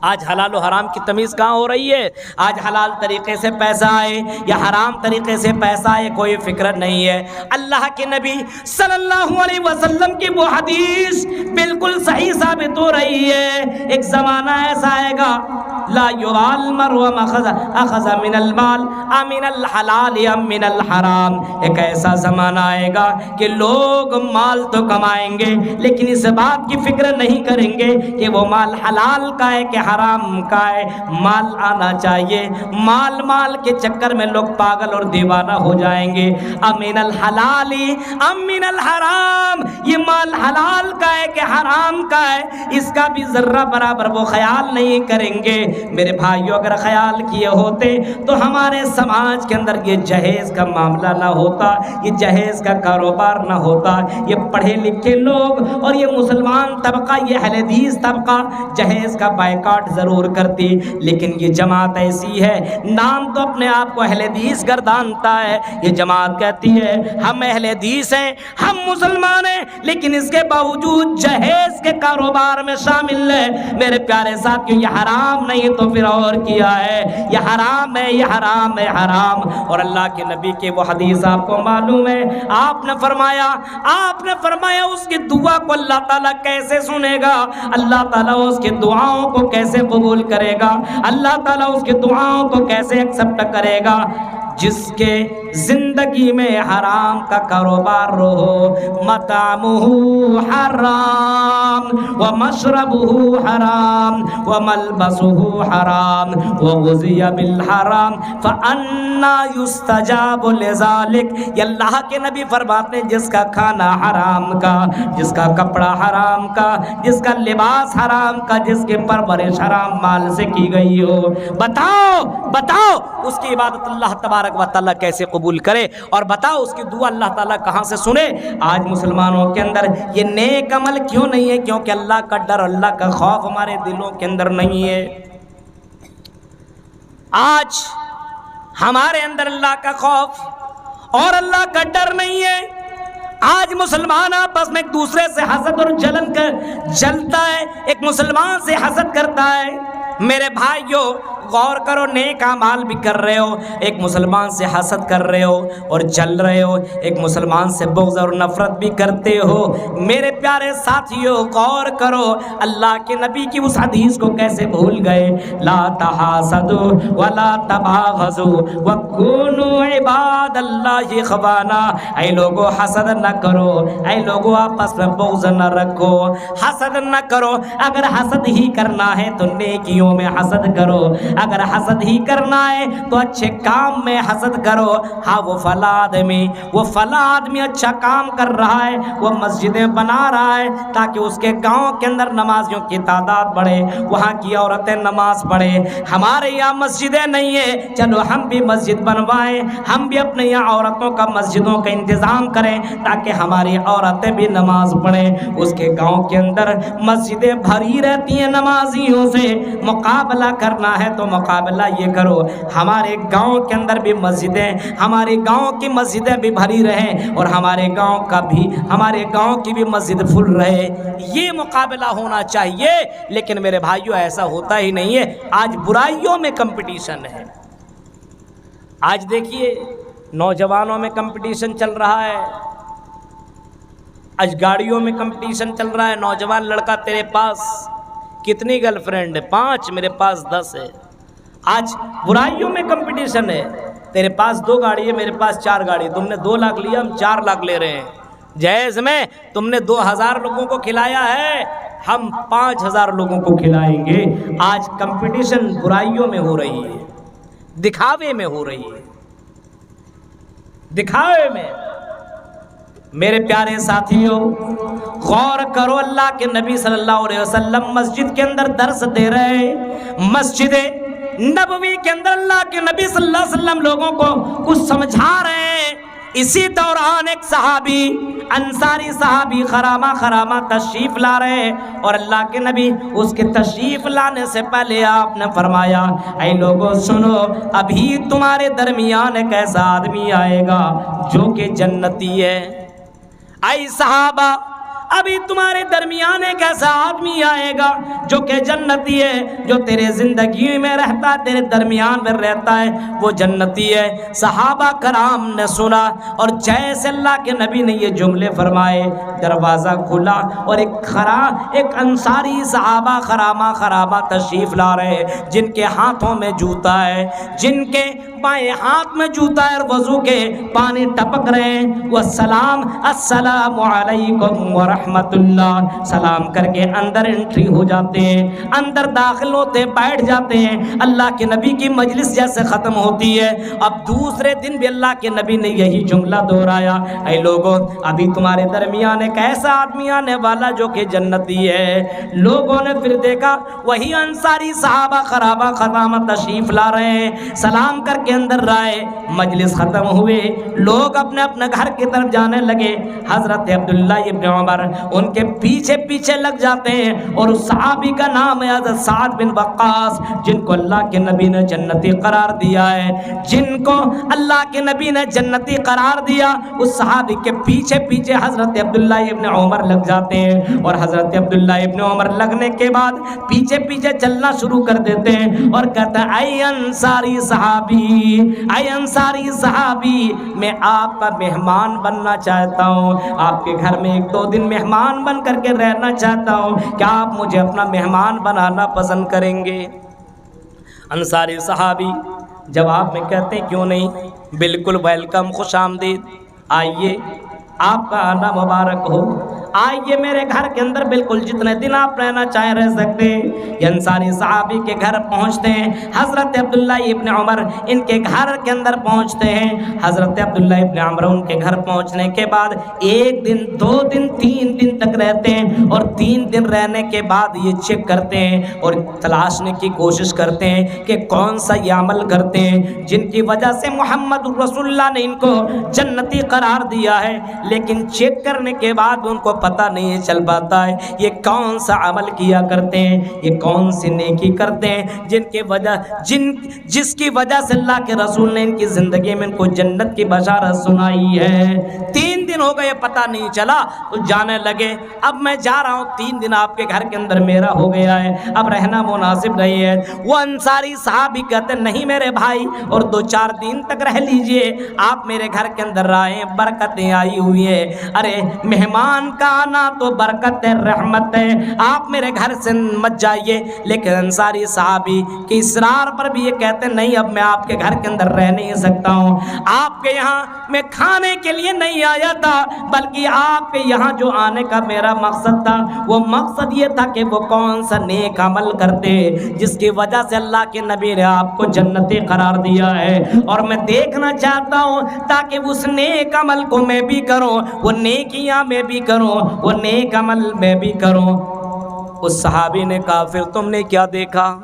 آج حلال و حرام کی تمیز کہاں ہو رہی ہے؟ آج حلال طریقے سے پیسہ آئے یا حرام طریقے سے پیسہ آئے کوئی فکر نہیں ہے۔ اللہ کے نبی صلی اللہ علیہ وسلم کی وہ حدیث بالکل صحیح ثابت ہو رہی ہے۔ ایک زمانہ ایسا آئے گا لا یوال المرء اخذ من المال امن الحلال ام من الحرام۔ ایک ایسا زمانہ آئے گا کہ لوگ مال تو کمائیں گے لیکن اس بات کی فکر نہیں کریں گے کہ وہ مال حلال کا ہے کہ حرام کا ہے۔ مال آنا چاہیے، مال کے چکر میں لوگ پاگل اور دیوانہ ہو جائیں گے۔ امن الحلال ام من الحرام، یہ مال حلال کا ہے کہ حرام کا ہے، اس کا بھی ذرہ برابر وہ خیال نہیں کریں گے۔ میرے بھائیو، اگر خیال کیے ہوتے تو ہمارے سماج کے اندر یہ جہیز کا معاملہ نہ ہوتا، یہ جہیز کا کاروبار نہ ہوتا۔ یہ پڑھے لکھے لوگ اور یہ مسلمان طبقہ، یہ اہل حدیث طبقہ جہیز کا بائیکاٹ ضرور کرتی، لیکن یہ جماعت ایسی ہے، نام تو اپنے آپ کو اہل حدیث گردانتا ہے، یہ جماعت کہتی ہے ہم اہل حدیث ہیں، ہم مسلمان ہیں، لیکن اس کے باوجود جہیز کے کاروبار میں شامل ہے۔ میرے پیارے ساتھیوں، یہ حرام نہیں تو پھر اور کیا ہے؟ یہ حرام ہے، یہ حرام ہے، حرام۔ اور اللہ کے نبی کی وہ حدیث آپ کو معلوم ہے، آپ نے فرمایا اس کی دعا کو اللہ تعالیٰ کیسے سنے گا، اللہ تعالیٰ اس کی دعاؤں کو کیسے قبول کرے گا، اللہ تعالیٰ اس کی دعاؤں کو کیسے ایکسپٹ کرے گا؟ جس کے زندگی میں حرام کا کاروبار ہو، مطعمہ حرام ومشربہ حرام وملبسہ حرام وغذی بالحرام فأنا یستجاب لذلک۔ یہ اللہ کے نبی فرماتے ہیں جس کا کھانا حرام کا، جس کا کپڑا حرام کا، جس کا لباس حرام کا، جس کی پرورش حرام مال سے کی گئی ہو، بتاؤ اس کی عبادت اللہ تبارک و تعالیٰ کیسے قبول کرے، اور بتاؤ اس کی دعا اللہ تعالیٰ کہاں سے سنے؟ آج مسلمانوں کے اندر یہ نیک عمل کیوں نہیں ہے؟ کیونکہ اللہ کا ڈر، اللہ کا خوف ہمارے دلوں کے اندر نہیں ہے۔ آج ہمارے اندر اللہ کا خوف اور اللہ کا ڈر نہیں ہے۔ آج مسلمان آپس میں ایک دوسرے سے حسد اور جلن کر جلتا ہے، ایک مسلمان سے حسد کرتا ہے۔ میرے بھائیو، غور کرو، نیک اعمال بھی کر رہے ہو، ایک مسلمان سے حسد کر رہے ہو اور جل رہے ہو، ایک مسلمان سے بغض اور نفرت بھی کرتے ہو۔ میرے پیارے ساتھیو، غور کرو، اللہ کے نبی کی اس حدیث کو کیسے بھول گئے؟ لا تحاسدوا ولا تباغضوا وكونوا عباد اللہ اخوانا۔ اے لوگو حسد نہ کرو، اے لوگو آپس میں بغض نہ رکھو، حسد نہ کرو۔ اگر حسد ہی کرنا ہے تو نیکیوں میں حسد کرو، اگر حسد ہی کرنا ہے تو اچھے کام میں حسد کرو۔ ہاں، وہ فلاں آدمی اچھا کام کر رہا ہے، وہ مسجدیں بنا رہا ہے تاکہ اس کے گاؤں کے اندر نمازیوں کی تعداد بڑھے، وہاں کی عورتیں نماز پڑھے۔ ہمارے یہاں مسجدیں نہیں ہیں، چلو ہم بھی مسجد بنوائیں، ہم بھی اپنے یہاں عورتوں کا مسجدوں کا انتظام کریں تاکہ ہماری عورتیں بھی نماز پڑھیں۔ اس کے گاؤں کے اندر مسجدیں بھری رہتی ہیں نمازیوں سے، مقابلہ کرنا ہے تو مقابلہ یہ کرو، ہمارے گاؤں کے اندر بھی مسجدیں، ہمارے گاؤں کی مسجدیں بھی بھری رہیں اور ہمارے گاؤں کی بھی مسجد فل رہے، یہ مقابلہ ہونا چاہیے۔ لیکن میرے بھائیو، ایسا ہوتا ہی نہیں ہے۔ آج برائیوں میں کمپٹیشن ہے۔ آج دیکھیے نوجوانوں میں کمپٹیشن چل رہا ہے، آج گاڑیوں میں کمپٹیشن چل رہا ہے۔ نوجوان لڑکا، تیرے پاس کتنی گرل فرینڈ ہے؟ 5، میرے پاس 10 ہے۔ آج برائیوں میں کمپٹیشن ہے، تیرے پاس 2 گاڑی ہے، میرے پاس 4 گاڑی، تم نے 2 لاکھ لیا، ہم 4 لاکھ لے رہے ہیں۔ جہیز میں تم نے 2000 لوگوں کو کھلایا ہے، ہم 5000 لوگوں کو کھلائیں گے۔ آج کمپٹیشن برائیوں میں ہو رہی ہے، دکھاوے میں ہو رہی ہے، دکھاوے میں۔ میرے پیارے ساتھیوں، غور کرو، اللہ کے نبی صلی اللہ علیہ وسلم مسجد کے اندر درس دے رہے ہیں، مسجد نبوی کے اندر اللہ کے نبی صلی اللہ علیہ وسلم لوگوں کو کچھ سمجھا رہے ہیں۔ اسی دوران ایک صحابی، انصاری صحابی خرامہ تشریف لا رہے ہیں، اور اللہ کے نبی اس کے تشریف لانے سے پہلے آپ نے فرمایا، اے لوگوں سنو، ابھی تمہارے درمیان ایک ایسا آدمی آئے گا جو کہ جنتی ہے۔ اے صحابہ، ابھی تمہارے درمیان ایک ایسا آدمی آئے گا جو کہ جنتی ہے، جو تیرے زندگی میں رہتا ہے، تیرے درمیان میں رہتا ہے، وہ جنتی ہے۔ صحابہ کرام نے سنا، اور جیسے اللہ کے نبی نے یہ جملے فرمائے، دروازہ کھلا اور ایک انصاری صحابہ خرامہ تشریف لا رہے، جن کے ہاتھوں میں جوتا ہے، جن کے بائیں ہاتھ میں جوتا ہے، اور وضو کے پانی ٹپک رہے ہیں، وہ السلام علیکم ورحمت اللہ سلام کر کے اندر انٹری ہو جاتے ہیں، اندر داخل ہوتے بیٹھ جاتے ہیں۔ اللہ کے نبی کی مجلس جیسے ختم ہوتی ہے، اب دوسرے دن بھی اللہ کے نبی نے یہی جملہ دہرایا، اے لوگوں ابھی تمہارے درمیان ایک ایسا آدمی آنے والا جو کہ جنتی ہے۔ لوگوں نے پھر دیکھا وہی انصاری صحابہ خرامہ تشریف لا رہے ہیں، سلام کر کے اندر رائے، مجلس ختم ہوئے، لوگ اپنے اپنے گھر کی طرف جانے لگے۔ حضرت عبداللہ ابن عمر ان کے پیچھے پیچھے لگ جاتے ہیں، اور اس صحابی کا نام ہے حضرت سعد بن وقاص، جن کو اللہ کے نبی نے جنتی قرار دیا ہے، جن کو اللہ کے نبی نے جنتی قرار دیا۔ اس صحابی کے پیچھے پیچھے حضرت عبداللہ ابن عمر لگ جاتے ہیں، اور حضرت عبداللہ ابن عمر لگنے کے بعد پیچھے پیچھے چلنا شروع کر دیتے ہیں، اور کہتا ہے اے انصاری صحابی، میں آپ کا مہمان بننا چاہتا ہوں، آپ کے گھر میں 1-2 دن مہمان بن کر کے رہنا چاہتا ہوں، کیا آپ مجھے اپنا مہمان بنانا پسند کریں گے؟ انصاری صحابی جواب میں کہتے ہیں کیوں نہیں، بالکل ویلکم، خوش آمدید، آئیے، آپ کا آنا مبارک ہو، آئیے میرے گھر کے اندر بالکل جتنے دن آپ رہنا چاہیں رہ سکتے ہیں۔ یہ انصاری صحابی کے گھر پہنچتے ہیں، حضرت عبداللہ ابن عمر ان کے گھر کے اندر پہنچتے ہیں۔ حضرت عبداللہ ابن عمر ان کے گھر پہنچنے کے بعد 1 دن 2 دن 3 دن تک رہتے ہیں، اور 3 دن رہنے کے بعد یہ چیک کرتے ہیں اور تلاشنے کی کوشش کرتے ہیں کہ کون سا یہ عمل کرتے ہیں جن کی وجہ سے محمد رسول اللہ نے ان کو جنتی قرار دیا ہے، لیکن چیک کرنے کے بعد ان کو پتہ نہیں چل پاتا ہے یہ کون سا عمل کیا کرتے ہیں، یہ کون سی نیکی کرتے ہیں جس کی وجہ سے اللہ کے رسول نے ان کی زندگی میں ان کو جنت کی بشارت سنائی ہے۔ 3 دن ہو گئے، پتہ نہیں چلا، تو جانے لگے اب میں جا رہا ہوں، 3 دن آپ کے گھر کے اندر میرا ہو گیا ہے، اب رہنا مناسب نہیں ہے۔ وہ انصاری صحابی کہتے نہیں میرے بھائی، اور 2-4 دن تک رہ لیجئے، آپ میرے گھر کے اندر آئے، برکتیں آئی ہوئی ہے، ارے مہمان کا آنا تو برکت ہے، رحمت ہے، آپ میرے گھر سے مت جائیے۔ لیکن انصاری صحابی کے اصرار پر بھی یہ کہتے نہیں اب میں آپ کے گھر کے اندر رہ نہیں سکتا ہوں، آپ کے یہاں میں کھانے کے لیے نہیں آیا تھا، بلکہ آپ کے یہاں جو آنے کا میرا مقصد تھا وہ مقصد یہ تھا کہ وہ کون سا نیک عمل کرتے جس کی وجہ سے اللہ کے نبی نے آپ کو جنتی قرار دیا ہے، اور میں دیکھنا چاہتا ہوں تاکہ اس نیک عمل کو میں بھی کروں، وہ نیکیاں میں بھی کروں، وہ نیک عمل میں بھی کروں۔ اس صحابی نے کہا پھر تم نے کیا دیکھا؟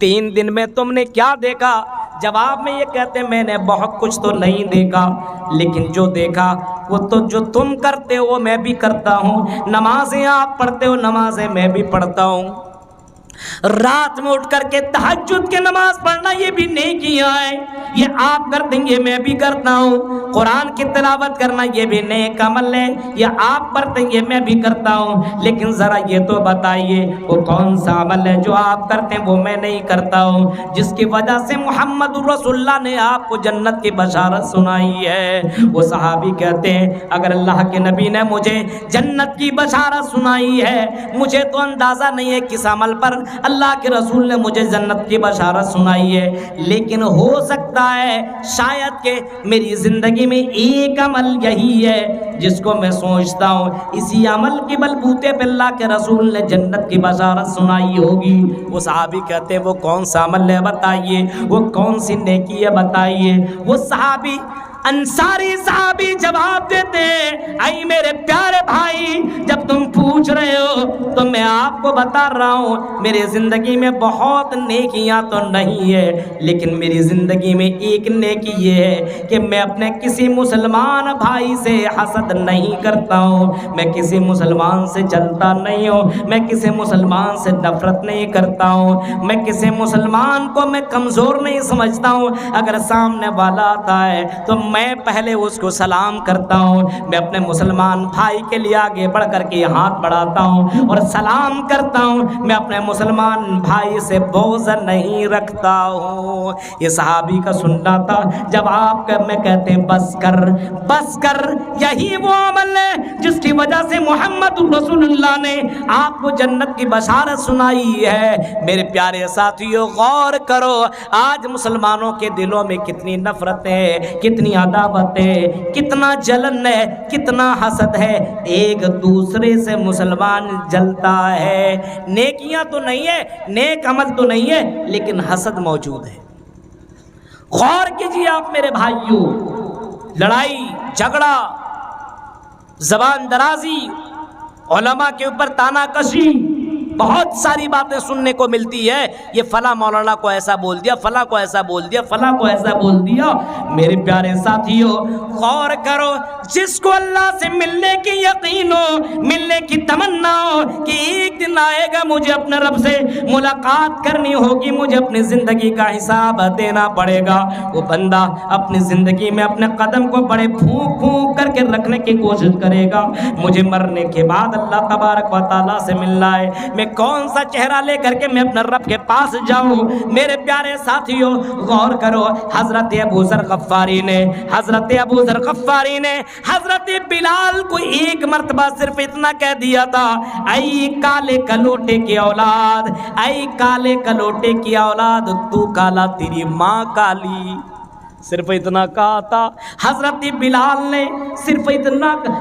3 دن میں تم نے کیا دیکھا؟ جواب میں یہ کہتے ہیں میں نے بہت کچھ تو نہیں دیکھا، لیکن جو دیکھا وہ تو جو تم کرتے ہو وہ میں بھی کرتا ہوں، نمازیں آپ پڑھتے ہو نمازیں میں بھی پڑھتا ہوں، رات میں اٹھ کر کے تہجد کی نماز پڑھنا یہ بھی نیکیاں ہیں، یہ آپ کرتے ہیں یہ میں بھی کرتا ہوں، قرآن کی تلاوت کرنا یہ بھی نیک عمل ہے، یہ آپ کرتے ہیں یہ میں بھی کرتا ہوں، لیکن ذرا یہ تو بتائیے وہ کون سا عمل ہے جو آپ کرتے ہیں وہ میں نہیں کرتا ہوں، جس کی وجہ سے محمد رسول اللہ نے آپ کو جنت کی بشارت سنائی ہے۔ وہ صحابی کہتے ہیں اگر اللہ کے نبی نے مجھے جنت کی بشارت سنائی ہے، مجھے تو اندازہ نہیں ہے کس عمل پر اللہ کے رسول نے مجھے جنت کی بشارت سنائی ہے، لیکن ہو سکتا ہے شاید کہ میری زندگی میں ایک عمل یہی ہے جس کو میں سوچتا ہوں اسی عمل کی بلبوتے پہ اللہ کے رسول نے جنت کی بشارت سنائی ہوگی۔ وہ صحابی کہتے ہیں وہ کون سا عمل ہے بتائیے، وہ کون سی نیکی ہے بتائیے۔ وہ صحابی انصاری صحابی جواب دیتے ہیں اے میرے پیارے بھائی جب تم پوچھ رہے ہو تو میں آپ کو بتا رہا ہوں میری زندگی میں بہت نیکیاں تو نہیں ہے، لیکن میری زندگی میں ایک نیکی یہ ہے کہ میں اپنے کسی مسلمان بھائی سے حسد نہیں کرتا ہوں، میں کسی مسلمان سے جلتا نہیں ہوں، میں کسی مسلمان سے نفرت نہیں کرتا ہوں، میں کسی مسلمان کو میں کمزور نہیں سمجھتا ہوں، اگر سامنے والا آتا ہے تو میں پہلے اس کو سلام کرتا ہوں، میں اپنے مسلمان بھائی کے لیے آگے بڑھ کر کے ہاتھ بڑھاتا ہوں اور سلام کرتا ہوں، میں اپنے مسلمان بھائی سے بغض نہیں رکھتا ہوں۔ یہ صحابی کا سننا تھا، جب آپ میں کہتے ہیں بس کر بس کر، یہی وہ عمل ہے جس کی وجہ سے محمد رسول اللہ نے آپ کو جنت کی بشارت سنائی ہے۔ میرے پیارے ساتھیوں، غور کرو، آج مسلمانوں کے دلوں میں کتنی نفرتیں، کتنی عداوتیں، کتنا جلن ہے، کتنا حسد ہے، ایک دوسرے سے مسلمان جلتا ہے۔ نیکیاں تو نہیں ہے، نیک عمل تو نہیں ہے، لیکن حسد موجود ہے۔ غور کیجیے آپ میرے بھائیوں، لڑائی جھگڑا، زبان درازی، علماء کے اوپر تانا کشی، بہت ساری باتیں سننے کو ملتی ہے۔ یہ فلاں مولانا کو ایسا بول دیا، فلاں کو ایسا بول دیا، فلاں کو ایسا بول دیا۔ میرے پیارے ساتھیوں، غور کرو، جس کو اللہ سے ملنے کی یقین ہو، ملنے کی تمنا ہو کہ ایک دن آئے گا مجھے اپنے رب سے ملاقات کرنی ہوگی، مجھے اپنی زندگی کا حساب دینا پڑے گا، وہ بندہ اپنی زندگی میں اپنے قدم کو بڑے پھونک پھونک کر کے رکھنے کی کوشش کرے گا۔ مجھے مرنے کے بعد اللہ تبارک و تعالیٰ سے ملنا ہے، میں کون سا چہرہ لے کر کے میں اپنے رب کے پاس جاؤں؟ میرے پیارے ساتھیوں، غور کرو، حضرت ابو ذر غفاری نے حضرت بلال کو ایک مرتبہ صرف اتنا کہہ دیا تھا، اے کالے کلوٹے کی اولاد، اے کالے کلوٹے کی اولاد، تو کالا تیری ماں کالی۔ صرف اتنا کہا تھا حضرت بلال نے،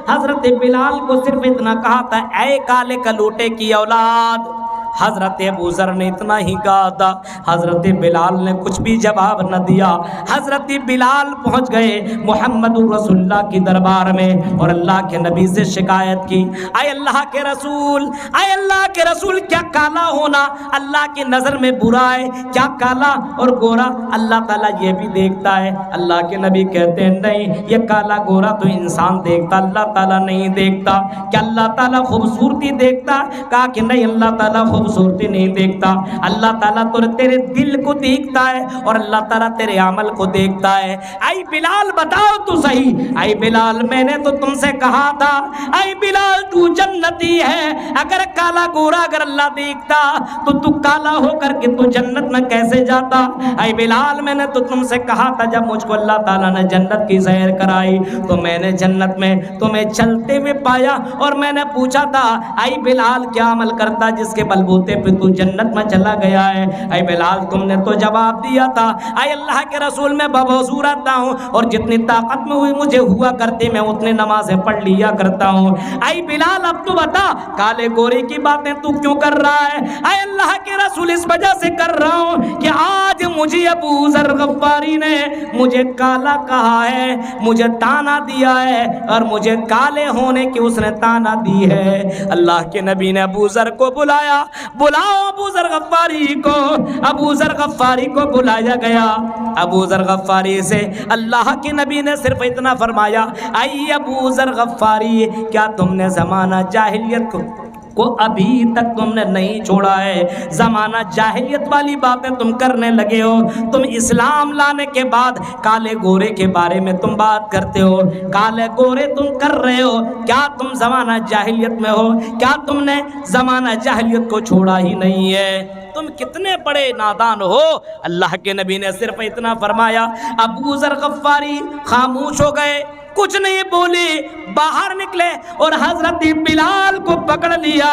حضرت بلال کو صرف اتنا کہا تھا، اے کالے کلوٹے کی اولاد۔ حضرت ابو ذر نے اتنا ہی کہا تھا، حضرت بلال نے کچھ بھی جواب نہ دیا۔ حضرت بلال پہنچ گئے محمد رسول اللہ کی دربار میں اور اللہ کے نبی سے شکایت کی، اے اللہ کے رسول، کیا کالا ہونا اللہ کی نظر میں برا ہے؟ کیا کالا اور گورا اللہ تعالیٰ یہ بھی دیکھتا ہے؟ اللہ کے نبی کہتے ہیں نہیں، یہ کالا گورا تو انسان دیکھتا، اللہ تعالیٰ نہیں دیکھتا۔ کیا اللہ تعالیٰ خوبصورتی دیکھتا؟ کہا کہ نہیں، اللہ تعالیٰ خوبصورتی نہیں دیکھتا، اللہ تعالیٰ تو تیرے دل کو دیکھتا ہے اور اللہ تعالیٰ تیرے عمل کو دیکھتا ہے۔ اے بلال بتاؤ تو صحیح، اے بلال میں نے تو تم سے کہا تھا، اے بلال تو جنتی ہے، اگر کالا گورا اگر اللہ دیکھتا تو کالا ہو کر کے تو جنت میں کیسے جاتا؟ اے بلال میں نے تو تم سے کہا تھا، جب مجھ کو اللہ تعالیٰ نے جنت کی سیر کرائی تو میں نے جنت میں تمہیں چلتے ہوئے پایا اور میں نے پوچھا تھا، اے بلال کیا عمل کرتا جس کے بلبوتے پہ تو جنت میں چلا گیا ہے؟ اے بلال تم نے تو جواب دیا تھا، اے اللہ کے رسول میں بوضو رہتا ہوں اور جتنی طاقت میں ہوئی مجھے ہوا کرتی میں اتنی نمازیں پڑھ لیا کرتا ہوں۔ اے بلال اب تو بتا، کالے گورے کی باتیں تو کیوں کر رہا ہے؟ اے اللہ کے رسول اس وجہ سے کر رہا ہوں کہ آج مجھے ابو ذر غفاری نے مجھے کالا کہا ہے، مجھے تانا دیا ہے اور مجھے کالے ہونے کی اس نے تانا دی ہے۔ اللہ کے نبی نے ابو ذر کو بلایا، بلاؤ ابو ذر غفاری کو۔ ابو ذر غفاری کو بلایا گیا۔ ابو ذر غفاری سے اللہ کے نبی نے صرف اتنا فرمایا، اے ابو ذر غفاری، کیا تم نے زمانہ جاہلیت کو ابھی تک تم نے نہیں چھوڑا ہے؟ زمانہ جاہلیت والی باتیں تم کرنے لگے ہو، تم اسلام لانے کے بعد کالے گورے کے بارے میں تم بات کرتے ہو، کالے گورے تم کر رہے ہو، کیا تم زمانہ جاہلیت میں ہو؟ کیا تم نے زمانہ جاہلیت کو چھوڑا ہی نہیں ہے؟ تم کتنے بڑے نادان ہو۔ اللہ کے نبی نے صرف اتنا فرمایا، ابو ذر غفاری خاموش ہو گئے، کچھ نہیں بولے، باہر نکلے اور حضرت بلال کو پکڑ لیا۔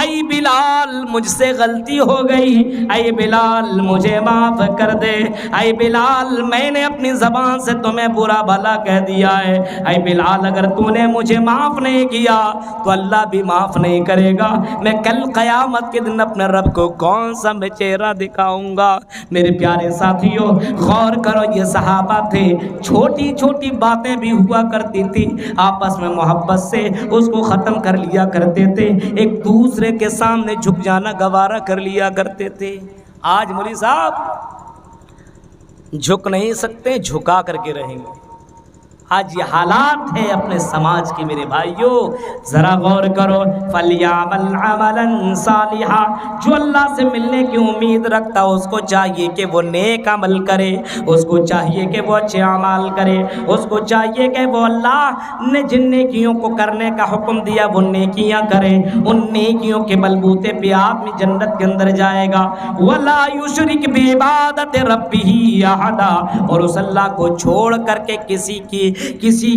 اے بلال مجھ سے غلطی ہو گئی، اے بلال مجھے معاف کر دے، اے بلال میں نے اپنی زبان سے تمہیں برا بھلا کہہ دیا ہے، اے بلال اگر تو نے مجھے معاف نہیں کیا تو اللہ بھی معاف نہیں کرے گا، میں کل قیامت کے دن اپنے رب کو کون سا میں چہرہ دکھاؤں گا۔ میرے پیارے ساتھیوں، غور کرو، یہ صحابہ تھے، چھوٹی چھوٹی باتیں بھی ہوا کرتی تھی، آپس میں محبت سے اس کو ختم کر لیا کرتے تھے، ایک دوسرے کے سامنے جھک جانا گوارا کر لیا کرتے تھے۔ آج مولوی صاحب جھک نہیں سکتے، جھکا کر کے رہیں گے۔ آج یہ حالات ہے اپنے سماج کے میرے بھائیوں، ذرا غور کرو۔ فَلْيَعْمَلْ عَمَلًا صَالِحًا، جو اللہ سے ملنے کی امید رکھتا اس کو چاہیے کہ وہ نیک عمل کرے، اس کو چاہیے کہ وہ اچھے اعمال کرے، اس کو چاہیے کہ وہ اللہ نے جن نیکیوں کو کرنے کا حکم دیا وہ نیکیاں کرے، ان نیکیوں کے بلبوتے پہ آدمی جنت کے اندر جائے گا۔ وَلَا يُشْرِكْ بِعِبَادَةِ رَبِّهِ أَحَدًا، اور اس اللہ کو چھوڑ کر کے کسی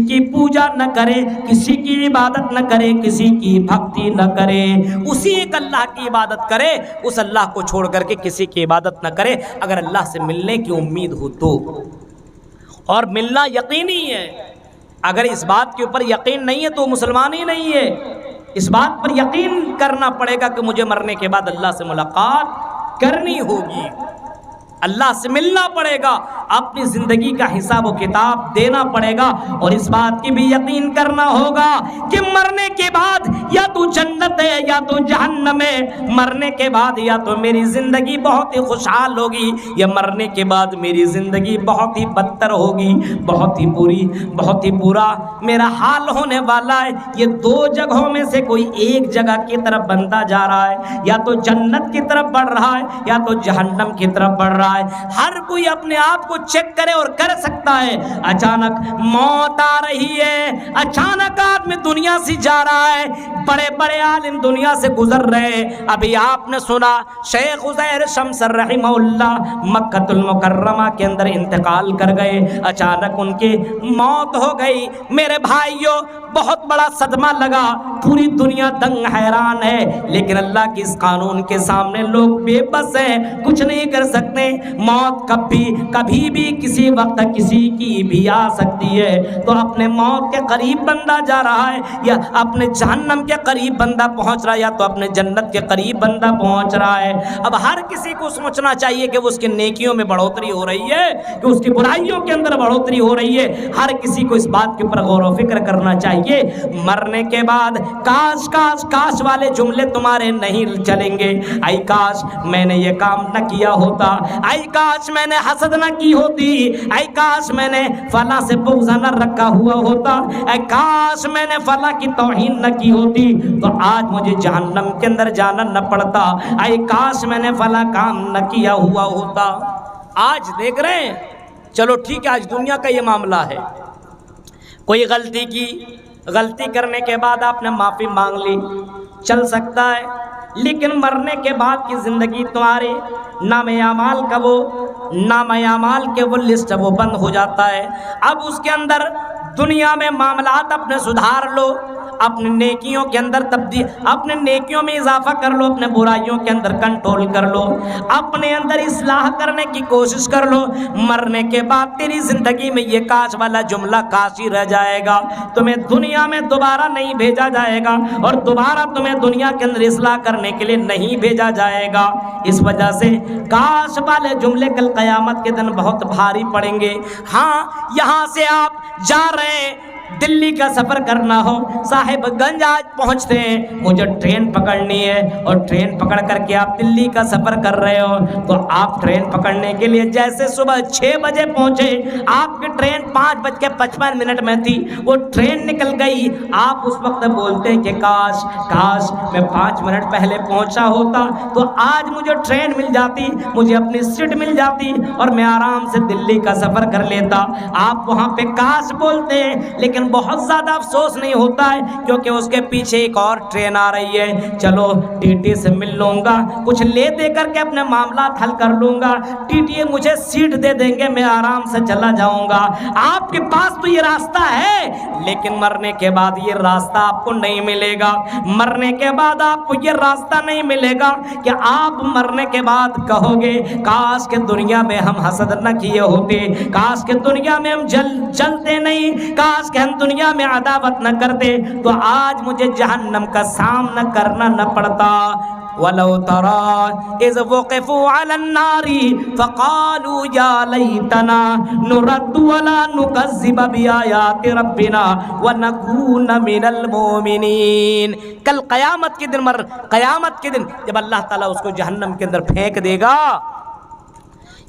کی پوجا نہ کرے، کسی کی عبادت نہ کرے، کسی کی بھکتی نہ کرے، اسی ایک اللہ کی عبادت کرے، اس اللہ کو چھوڑ کر کے کسی کی عبادت نہ کرے اگر اللہ سے ملنے کی امید ہو تو۔ اور ملنا یقینی ہے، اگر اس بات کے اوپر یقین نہیں ہے تو مسلمان ہی نہیں ہے۔ اس بات پر یقین کرنا پڑے گا کہ مجھے مرنے کے بعد اللہ سے ملاقات کرنی ہوگی، اللہ سے ملنا پڑے گا، اپنی زندگی کا حساب و کتاب دینا پڑے گا، اور اس بات کی بھی یقین کرنا ہوگا کہ مرنے کے بعد یا تو جنت ہے یا تو جہنم ہے، مرنے کے بعد یا تو میری زندگی بہت ہی خوشحال ہوگی یا مرنے کے بعد میری زندگی بہت ہی بدتر ہوگی، بہت ہی بری، بہت ہی برا میرا حال ہونے والا ہے۔ یہ دو جگہوں میں سے کوئی ایک جگہ کی طرف بنتا جا رہا ہے، یا تو جنت کی طرف بڑھ رہا ہے یا تو جہنم کی طرف بڑھ رہا ہے۔ ہر کوئی اپنے آپ کو چیک کرے اور کر سکتا ہے۔ اچانک موت آ رہی ہے، اچانک آدمی دنیا سے جا رہا ہے، بڑے بڑے عالم دنیا سے گزر رہے۔ ابھی آپ نے سنا شیخ عزیر شمس رحمہ اللہ مکہ المکرمہ کے اندر انتقال کر گئے، اچانک ان کی موت ہو گئی۔ میرے بھائیوں بہت بڑا صدمہ لگا، پوری دنیا دنگ حیران ہے، لیکن اللہ کے اس قانون کے سامنے لوگ بے بس ہیں، کچھ نہیں کر سکتے۔ موت کبھی بھی کسی وقت کسی کی بھی آ سکتی ہے، تو اپنے موت کے قریب بندہ جا رہا ہے یا اپنے جہنم کے قریب بندہ پہنچ رہا ہے یا تو اپنے جنت کے قریب بندہ پہنچ رہا ہے۔ اب ہر کسی کو سوچنا چاہیے کہ اس کی نیکیوں میں بڑھوتری ہو رہی ہے کہ اس کی برائیوں کے اندر بڑھوتری ہو رہی ہے۔ ہر کسی کو اس بات کے اوپر غور و فکر کرنا چاہیے۔ مرنے کے بعد کاش کاش کاش والے جملے تمہارے نہیں چلیں گے۔ اے کاش میں نے یہ کام نہ کیا ہوتا، اے کاش میں نے حسد نہ کی ہوتی، اے کاش میں نے فلاں سے بغض نہ رکھا ہوا ہوتا، اے کاش میں نے فلاں کی توہین نہ کی ہوتی تو آج مجھے جہنم کے اندر جانا نہ پڑتا، اے کاش میں نے فلاں کام نہ کیا ہوا ہوتا۔ آج دیکھ رہے ہیں، چلو ٹھیک ہے، آج دنیا کا یہ معاملہ ہے، کوئی غلطی کی، غلطی کرنے کے بعد آپ نے معافی مانگ لی، چل سکتا ہے، لیکن مرنے کے بعد کی زندگی تمہارے نام اعمال کا نام اعمال کے وہ لسٹ وہ بند ہو جاتا ہے۔ اب اس کے اندر دنیا میں معاملات اپنے سدھار لو، اپنے نیکیوں کے اندر اپنے نیکیوں میں اضافہ کر لو، اپنے برائیوں کے اندر کنٹرول کر لو، اپنے اندر اصلاح کرنے کی کوشش کر لو۔ مرنے کے بعد تیری زندگی میں یہ کاش والا جملہ کاش ہی رہ جائے گا، تمہیں دنیا میں دوبارہ نہیں بھیجا جائے گا اور دوبارہ تمہیں دنیا کے اندر اصلاح کرنے کے لیے نہیں بھیجا جائے گا۔ اس وجہ سے کاش والے جملے کل قیامت کے دن بہت بھاری پڑیں گے۔ ہاں، یہاں سے آپ جا رہے ہیں، دلی کا سفر کرنا ہو، صاحب گنج آج پہنچتے ہیں، مجھے ٹرین پکڑنی ہے، اور ٹرین پکڑ کر کے آپ دلی کا سفر کر رہے ہو، تو آپ ٹرین پکڑنے کے لیے جیسے صبح 6 بجے پہنچے، آپ کی ٹرین 5:55 میں تھی، وہ ٹرین نکل گئی، آپ اس وقت بولتے ہیں کہ کاش میں 5 منٹ پہلے پہنچا ہوتا تو آج مجھے ٹرین مل جاتی، مجھے اپنی سیٹ مل جاتی اور میں آرام سے دلی کا سفر کر لیتا۔ آپ وہاں پہ کاش بولتے ہیں، لیکن بہت زیادہ افسوس نہیں ہوتا ہے، کیونکہ اس کے پیچھے ایک اور ٹرین آ رہی ہے، چلو ٹی ٹی سے مل لوں گا، کچھ لے دے کر کے اپنے معاملات حل کر لوں گا، ٹی ٹی مجھے سیٹ دے دیں گے، میں آرام سے چلا جاؤں گا۔ آپ کے پاس تو یہ راستہ ہے، لیکن مرنے کے بعد یہ راستہ آپ کو نہیں ملے گا۔ مرنے کے بعد آپ کو یہ راستہ نہیں ملے گا کہ آپ مرنے کے بعد کہو گے کاش کہ دنیا میں ہم حسد نہ کیے ہوتے، کاش کہ دنیا میں ہم جلتے نہیں، کاش کہ ہم دنیا میں عداوت نہ کرتے تو آج مجھے جہنم کا سامنا کرنا نہ پڑتا۔ وَلَوْ تَرَىٰ إِذْ وُقِفُوا عَلَى النَّارِ فَقَالُوا يَا لَيْتَنَا نُرَدُّ وَلَا نُكَذِّبَ بِآيَاتِ رَبِّنَا وَنَكُونَ مِنَ الْمُؤْمِنِينَ۔ کل قیامت کے دن جب اللہ تعالیٰ اس کو جہنم کے اندر پھینک دے گا،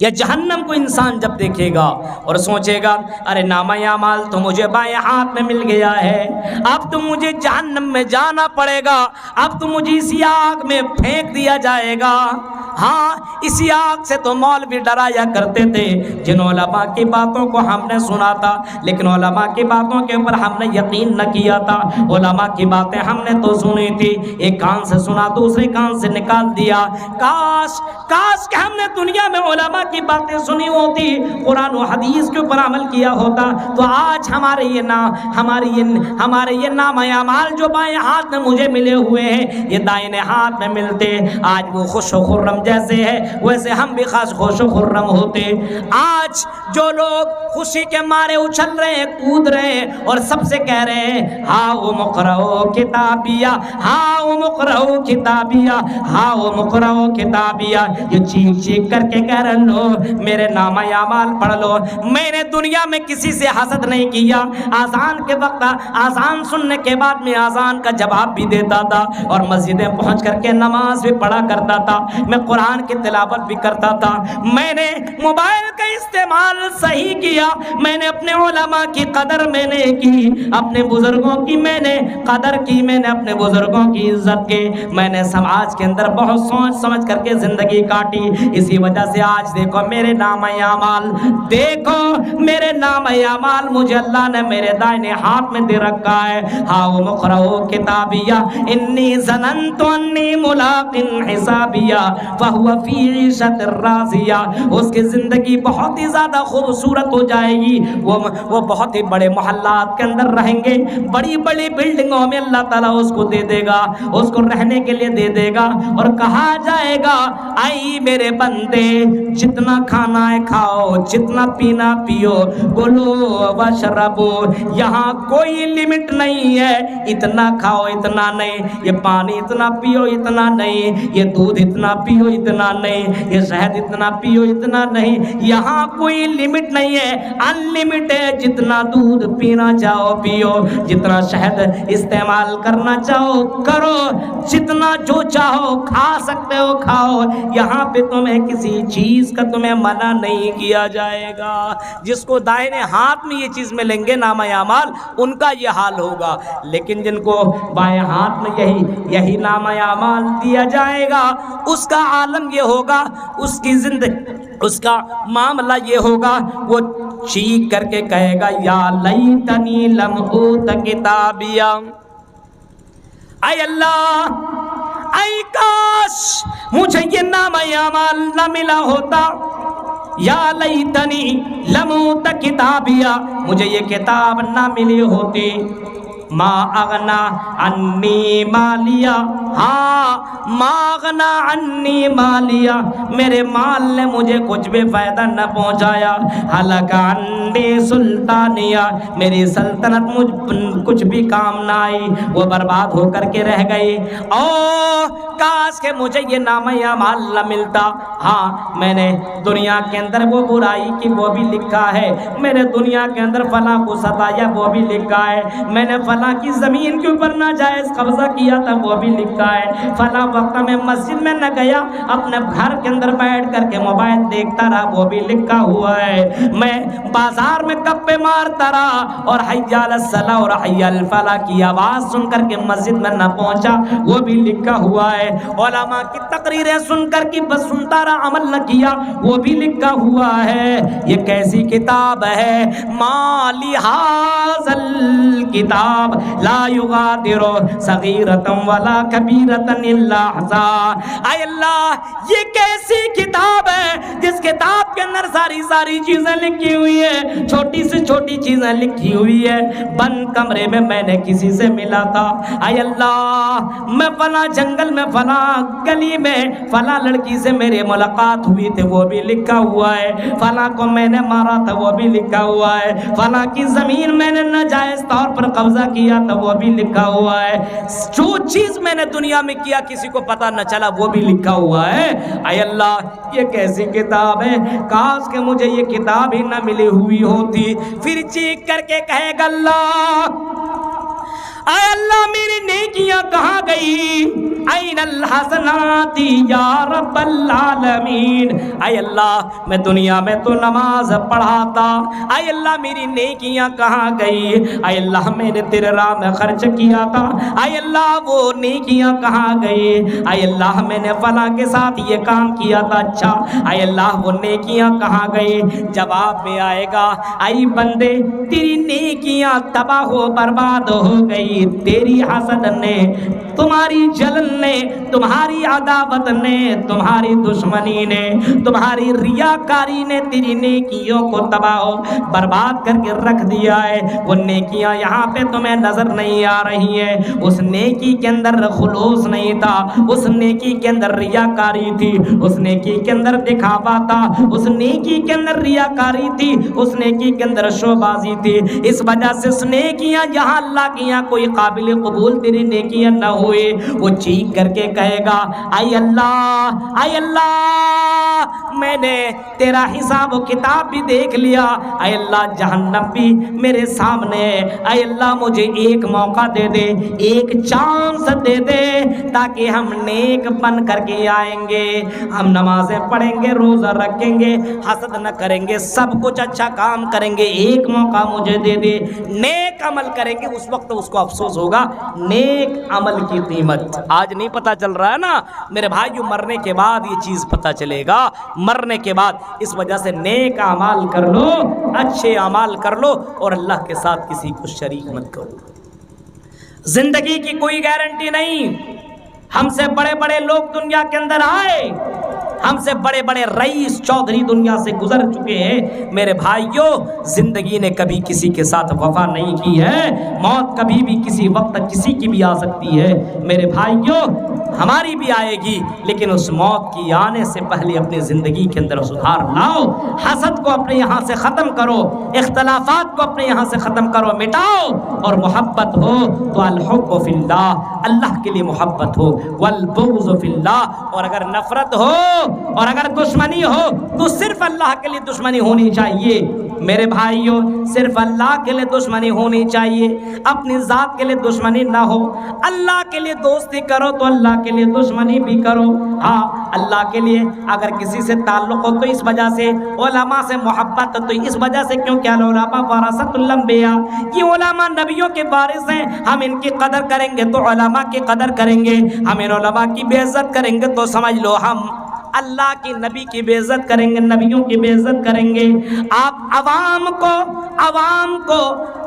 یا جہنم کو انسان جب دیکھے گا اور سوچے گا ارے نامہ اعمال تو مجھے بائیں ہاتھ میں مل گیا ہے، اب تو مجھے جہنم میں جانا پڑے گا، اب تو مجھے اسی آگ میں پھینک دیا جائے گا۔ ہاں اسی آگ سے تو مولوی ڈرایا کرتے تھے، جن علماء کی باتوں کو ہم نے سنا تھا لیکن علماء کی باتوں کے اوپر ہم نے یقین نہ کیا تھا۔ علماء کی باتیں ہم نے تو سنی تھی، ایک کان سے سنا دوسرے کان سے نکال دیا۔ کاش کہ ہم نے دنیا میں علماء کی باتیں سنی ہوتی، قرآن و حدیث کے اوپر عمل کیا ہوتا، تو آج ہمارے یہ نام اعمال جو بائیں ہاتھ میں مجھے ملے ہوئے ہیں یہ دائیں ہاتھ میں ملتے، آج وہ خوش و خرم جیسے ہے ویسے ہم بھی خاص خوش و خرم ہوتے۔ آج جو لوگ خوشی کے مارے اچھل رہے ہیں، کود رہے ہیں اور سب سے کہہ رہے ہیں ہاؤ مقرؤ کتابیہ، ہاؤ مقرؤ کتابیہ، ہاؤ مقرؤ کتابیہ، یہ چیخ کر کے کہہ رہے لو میرے نامہ اعمال پڑھ لو۔ میں نے دنیا میں کسی سے حسد نہیں کیا، آذان کے وقت آذان سننے کے بعد میں آذان کا جواب بھی دیتا تھا اور مسجدیں پہنچ کر کے نماز بھی پڑھا کرتا تھا، میں قرآن کی تلاوت بھی کرتا تھا، میں نے موبائل کا استعمال صحیح کیا، میں نے اپنے علماء کی قدر میں نے کی، اپنے بزرگوں کی میں نے قدر کی، میں نے اپنے بزرگوں کی عزت کی، میں نے سماج کے اندر بہت سوچ سمجھ کر کے زندگی کاٹی۔ اسی وجہ سے آج دیکھو میرے نام اعمال، دیکھو میرے نام اعمال مجھے اللہ نے میرے دائیں ہاتھ میں دے رکھا ہے۔ ہاؤ مقرؤ کتابیہ انی ظننت انی ملاق حسابیہ فہو فی عیشۃ راضیہ، اس کی زندگی بہت ہی زیادہ خوبصورت ہو جائے گی، وہ بہت ہی بڑے محلات کے اندر رہیں گے، بڑی بڑی بلڈنگوں میں اللہ تعالیٰ اس کو دے دے گا، اس کو رہنے کے لیے دے دے گا، اور کہا جائے گا آئی میرے بندے جتنا کھانا ہے کھاؤ، جتنا پینا پیو، کلو واشربو، یہاں کوئی لمٹ نہیں ہے، اتنا کھاؤ اتنا نہیں، یہ پانی اتنا پیو اتنا نہیں، یہ دودھ اتنا پیو اتنا نہیں، یہ شہد اتنا پیو اتنا نہیں، یہاں کوئی لمٹ نہیں ہے، ان لمٹ ہے، جتنا دودھ پینا چاہو پیو، جتنا شہد استعمال کرنا چاہو کرو، جتنا جو چاہو کھا سکتے ہو کھاؤ، یہاں پہ تمہیں کسی چیز کا تمہیں منع نہیں کیا جائے گا۔ جس کو دائیں ہاتھ میں یہ چیز ملیں گے نامہ اعمال ان کا یہ حال ہوگا، لیکن جن کو بائیں ہاتھ میں یہی نامہ اعمال دیا جائے گا اس کا عالم یہ ہوگا، اس کی زندگی اس کا معاملہ یہ ہوگا، وہ چیخ کر کے کہے گا یا لیتنی لم اوت کتابیہ، اے اللہ اے کاش مجھے یہ نامہ اعمال نہ ملا ہوتا، یا لیتنی لم اوت کتابیہ، مجھے یہ کتاب نہ ملی ہوتی، ما اغنا عنی مالیہ، ہاں ما اغنا عنی مالیہ، میرے مال نے مجھے کچھ بھی فائدہ نہ پہنچایا، ہلک عنی سلطانیہ، میری سلطنت مجھ کچھ بھی کام نہ آئی، وہ برباد ہو کر کے رہ گئی، او کاش کہ مجھے یہ نامہ اعمال نہ ملتا۔ ہاں میں نے دنیا کے اندر وہ برائی کی وہ بھی لکھا ہے، میں نے دنیا کے اندر فلاں کو ستایا وہ بھی لکھا ہے، میں نے فلاں کی زمین کے اوپر ناجائز قبضہ کیا تھا وہ بھی لکھا ہے، فلاں وقت میں مسجد میں نہ گیا، اپنے گھر کے اندر بیٹھ کر کے موبائل دیکھتا رہا وہ بھی لکھا ہوا ہے، میں بازار میں گپے مارتا رہا اور حی علی الصلاۃ اور حی علی الفلاح کی آواز سن کر کے مسجد میں نہ پہنچا وہ بھی لکھا ہوا ہے، علماء کی تقریریں سن کر کے بس سنتا رہا عمل نہ کیا وہ بھی لکھا ہوا ہے۔ یہ کیسی کتاب ہے، ما لہذا الکتاب لا یغادر صغیرۃ ولا کبیرۃ الا احصاها، اے اللہ یہ کیسی کتاب ہے جس کتاب کے اندر ساری چیزیں لکھی ہوئی ہیں، چھوٹی سے چھوٹی چیزیں لکھی ہوئی ہے، بند کمرے میں میں نے کسی سے ملا تھا، اے اللہ میں فلاں جنگل میں فلاں گلی میں فلاں لڑکی سے میری ملاقات ہوئی تھی وہ بھی لکھا ہوا ہے، فلاں کو میں نے مارا تھا وہ بھی لکھا ہوا ہے، فلاں کی زمین میں نے ناجائز طور پر قبضہ کیا تھا وہ بھی لکھا ہوا ہے، جو چیز میں نے دنیا میں کیا کسی کو پتہ نہ چلا وہ بھی لکھا ہوا ہے۔ اے اللہ یہ کیسی کتاب ہے، کاش کہ مجھے یہ کتاب ہی نہ ملی ہوئی ہوتی۔ پھر چیخ کر کے کہے گا اللہ اے اللہ میری نیکیاں کہاں گئی؟ این الحسنات یا رب العالمین، اے اللہ میں دنیا میں تو نماز پڑھاتا، اے اللہ میری نیکیاں کہاں گئی؟ اے اللہ میں نے تیرے راہ میں خرچ کیا تھا، اے اللہ وہ نیکیاں کہاں گئی؟ اے اللہ میں نے فلاں کے ساتھ یہ کام کیا تھا، اچھا اے اللہ وہ نیکیاں کہاں گئی؟ جواب میں آئے گا اے بندے تیری نیکیاں تباہ و برباد ہو گئی، تیری حسد نے، تمہاری جلن نے، تمہاری عداوت نے، تمہاری دشمنی نے، تمہاری ریاکاری نے تیری نیکیوں کو تباہ و برباد کر کے رکھ دیا ہے۔ وہ نیکیاں یہاں پہ تمہیں نظر نہیں آ رہی ہیں، اس نیکی کے اندر خلوص نہیں تھا، اس نیکی کے اندر ریاکاری تھی، اس نیکی کے اندر دکھاوا تھا، اس نیکی کے اندر ریاکاری تھی، اس نیکی کے اندر شو بازی تھی۔ اس وجہ سے اس نیکیاں جہاں اللہ کی یہاں کوئی قابل قبول تیری نیکیاں نہ ہوئے، وہ چیخ کر کے کہے گا اے اللہ، اے اللہ میں نے تیرا حساب و کتاب بھی دیکھ لیا، اے اللہ جہنم بھی میرے سامنے ہے، اے اللہ مجھے ایک موقع دے دے، ایک چانس دے دے تاکہ ہم نیک بن کر کے آئیں گے، ہم نمازیں پڑھیں گے، روزہ رکھیں گے، حسد نہ کریں گے، سب کچھ اچھا کام کریں گے، ایک موقع مجھے دے دے، نیک عمل کریں گے۔ اس وقت اس کو افسوس ہوگا نیک عمل کی قیمت آج نہیں پتہ چل رہا ہے نا میرے بھائیو، مرنے کے بعد یہ چیز پتہ چلے گا، مرنے کے بعد۔ اس وجہ سے نیک اعمال کر لو، اچھے اعمال کر لو، اور اللہ کے ساتھ کسی کو شریک مت کرو۔ زندگی کی کوئی گارنٹی نہیں، ہم سے بڑے بڑے لوگ دنیا کے اندر آئے، ہم سے بڑے بڑے رئیس چودھری دنیا سے گزر چکے ہیں، میرے بھائیوں زندگی نے کبھی کسی کے ساتھ وفا نہیں کی ہے، موت کبھی بھی کسی وقت کسی کی بھی آ سکتی ہے، میرے بھائیوں ہماری بھی آئے گی، لیکن اس موت کی آنے سے پہلے اپنی زندگی کے اندر سدھار لاؤ، حسد کو اپنے یہاں سے ختم کرو، اختلافات کو اپنے یہاں سے ختم کرو، مٹاؤ، اور محبت ہو تو الحب فی اللہ، اللہ کے لیے محبت ہو، والبغض فی اللہ، اور اگر نفرت ہو اور اگر دشمنی ہو تو صرف اللہ کے لیے دشمنی ہونی چاہیے، میرے بھائیوں صرف اللہ کے لیے دشمنی ہونی چاہیے، اپنی ذات کے لیے دشمنی نہ ہو، اللہ کے لیے دوستی کرو تو اللہ کے لیے دشمنی بھی کرو، ہاں اللہ کے لیے اگر کسی سے تعلق ہو تو اس وجہ سے، علماء سے محبت تو اس وجہ سے کیونکہ العلماء ورثۃ الانبیاء، یہ علماء نبیوں کے وارث ہیں، ہم ان کی قدر کریں گے تو علماء کی قدر کریں گے، ہم ان علماء کی بے عزت کریں گے تو سمجھ لو ہم اللہ کی نبی کی بے عزت کریں گے، نبیوں کی بے عزت کریں گے۔ آپ عوام کو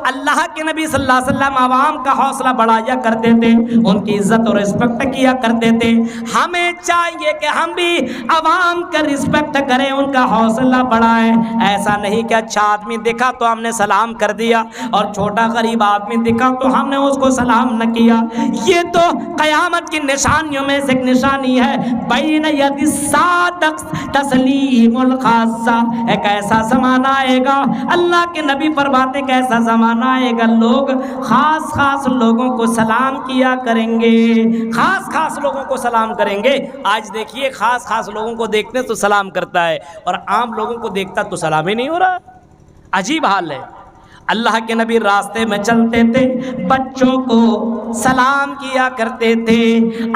اللہ کے نبی صلی اللہ علیہ وسلم عوام کا حوصلہ بڑھایا کرتے تھے، ان کی عزت اور رسپیکٹ کیا کرتے تھے، ہمیں چاہیے کہ ہم بھی عوام کا رسپیکٹ کریں، ان کا حوصلہ بڑھائیں، ایسا نہیں کہ اچھا آدمی دکھا تو ہم نے سلام کر دیا اور چھوٹا غریب آدمی دکھا تو ہم نے اس کو سلام نہ کیا، یہ تو قیامت کی نشانیوں میں سے ایک نشانی ہے، بین ید صادق تسلیم الخاصہ، ایک ایسا زمانہ آئے گا، اللہ کے نبی فرماتے کہ ایسا زمانہ آئے گا لوگ خاص لوگوں کو سلام کیا کریں گے، خاص لوگوں کو سلام کریں گے۔ آج دیکھیے خاص لوگوں کو دیکھتے تو سلام کرتا ہے اور عام لوگوں کو دیکھتا تو سلام ہی نہیں ہو رہا، عجیب حال ہے۔ اللہ کے نبی راستے میں چلتے تھے، بچوں کو سلام کیا کرتے تھے،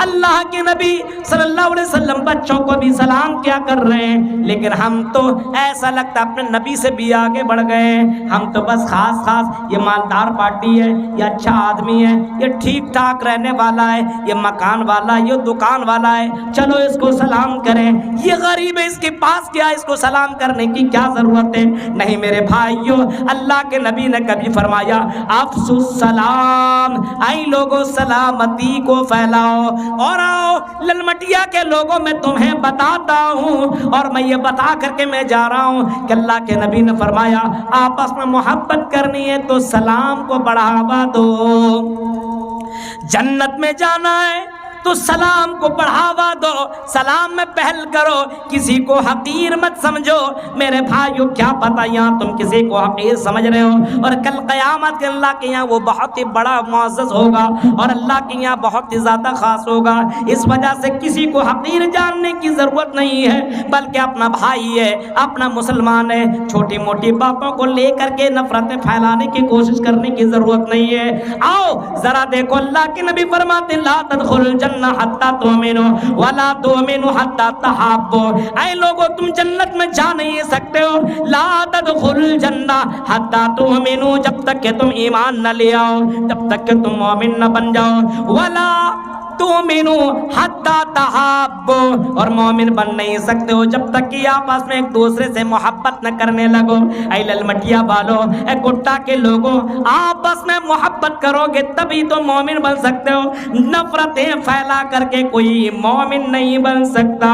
اللہ کے نبی صلی اللہ علیہ وسلم بچوں کو بھی سلام کیا کر رہے ہیں، لیکن ہم تو ایسا لگتا اپنے نبی سے بھی آگے بڑھ گئے، ہم تو بس خاص یہ مالدار پارٹی ہے، یہ اچھا آدمی ہے، یہ ٹھیک ٹھاک رہنے والا ہے، یہ مکان والا ہے، یہ دکان والا ہے، چلو اس کو سلام کریں، یہ غریب ہے اس کے پاس کیا اس کو سلام کرنے کی کیا ضرورت ہے؟ نہیں میرے بھائیوں، اللہ کے نبی نے کبھی فرمایا افسو السلام، اے لوگوں سلامتی کو پھیلاؤ، اور آؤ للمٹیا کے لوگوں میں تمہیں بتاتا ہوں، اور میں یہ بتا کر کے میں جا رہا ہوں کہ اللہ کے نبی نے فرمایا آپس میں محبت کرنی ہے تو سلام کو بڑھاوا دو، جنت میں جانا ہے تو سلام کو بڑھاوا دو، سلام میں پہل کرو، کسی کو حقیر مت سمجھو۔ میرے بھائیو کیا پتہ یہاں تم کسی کو حقیر سمجھ رہے ہو اور کل قیامت کے اللہ کے یہاں وہ بہت ہی بڑا معزز ہوگا اور اللہ کے یہاں بہت ہی زیادہ خاص ہوگا۔ اس وجہ سے کسی کو حقیر جاننے کی ضرورت نہیں ہے، بلکہ اپنا بھائی ہے، اپنا مسلمان ہے، چھوٹی موٹی باتوں کو لے کر کے نفرتیں پھیلانے کی کوشش کرنے کی ضرورت نہیں ہے۔ آؤ ذرا دیکھو، اللہ کے نبی فرماتے لا تدخل الجنہ حتی تؤمنوا ولا تؤمنوا حتی تحابوا۔ اے لوگو تم جنت میں جا نہیں سکتے ہو، لا تدخل الجنہ حتی تؤمنوا، جب تک کہ تم ایمان نہ لے آؤ، جب تک کہ تم مومن نہ بن جاؤ، ولا تؤمنوا حتی تحابوا، اور مومن بن نہیں سکتے ہو جب تک کہ آپس میں ایک دوسرے سے محبت نہ کرنے لگو۔ اے للمٹیا والو، اے گٹا کے لوگوں، آپس میں محبت کرو گے تبھی تو مومن بن سکتے ہو، نفرتیں پھیلا کر کے کوئی مومن نہیں بن سکتا،